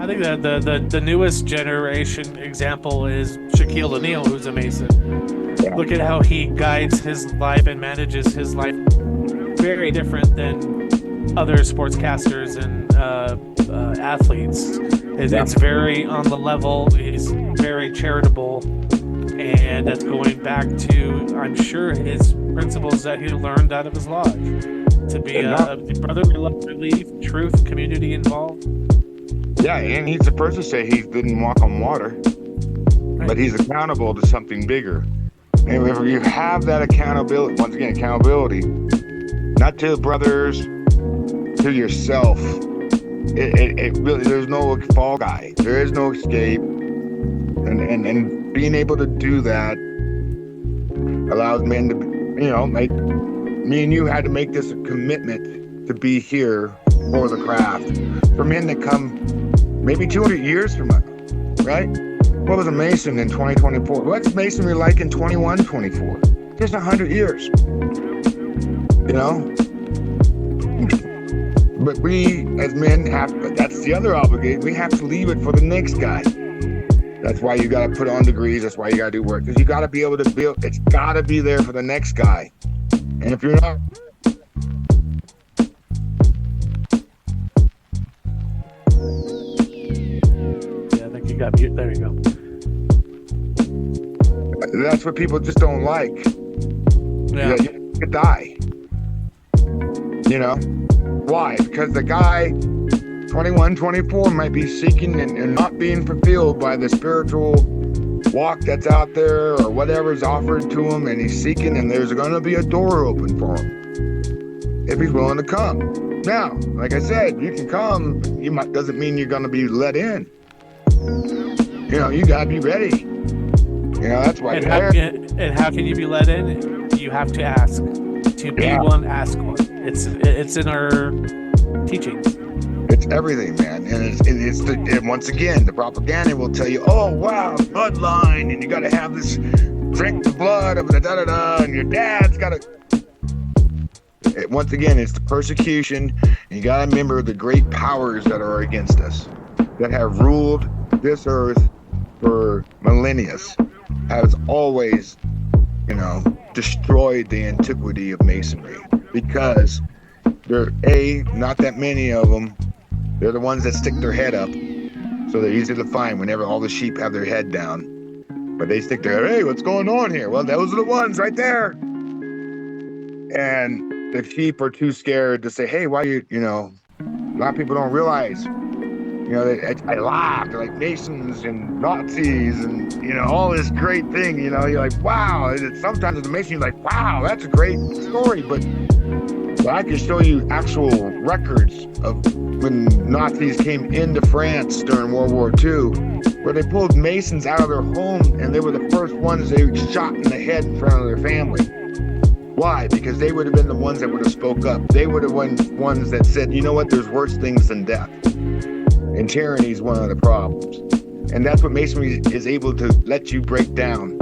I think that the newest generation example is Shaquille O'Neal, who's a Mason. Yeah. Look at how he guides his life and manages his life. Very different than other sportscasters and athletes. It's very on the level. He's very charitable, and that's going back to, I'm sure, his principles that he learned out of his lodge to be a brotherly love, belief, truth, community involved. Yeah, and he's the first to say he didn't walk on water, but he's accountable to something bigger. And if you have that accountability, once again, accountability, not to brothers, to yourself, it really, there's no fall guy. There is no escape. And being able to do that allows men to, like me and you had to make this a commitment to be here for the craft. For men that come maybe 200 years from now, right? What was a Mason in 2024? What's masonry like in 2124? Just 100 years, But we as men that's the other obligation. We have to leave it for the next guy. That's why you got to put on degrees. That's why you got to do work. Because you got to be able to build. It's got to be there for the next guy. And if you're not, I think you got mute. There you go. that's what people just don't like. Yeah. You could die. Why? Because the guy 21, 24 might be seeking and not being fulfilled by the spiritual walk that's out there or whatever's offered to him, and he's seeking, and there's going to be a door open for him if he's willing to come. Now, like I said, you can come. Doesn't mean you're going to be let in. You got to be ready. That's why. And how can you be let in? You have to ask. To be one, ask one. It's in our teachings. It's everything, man. And once again, the propaganda will tell you, oh, wow, bloodline, and you got to have this, drink the blood of the da-da-da, and your dad's got to... Once again, it's the persecution, and you got to remember the great powers that are against us, that have ruled this earth for millennia, has always, destroyed the antiquity of masonry, because there are, not that many of them. They're the ones that stick their head up, so they're easy to find whenever all the sheep have their head down. But they stick their head, hey, what's going on here? Well, those are the ones right there. And the sheep are too scared to say, hey, why you, a lot of people don't realize, I laugh, they're like Masons and Nazis and, all this great thing, you're like, wow. Sometimes as a Mason, you're like, wow, that's a great story, but I can show you actual records of when Nazis came into France during World War II, where they pulled Masons out of their home, and they were the first ones they shot in the head in front of their family. Why? Because they would have been the ones that would have spoke up. They would have been ones that said, you know what, there's worse things than death. And tyranny is one of the problems. And that's what Masonry is able to let you break down.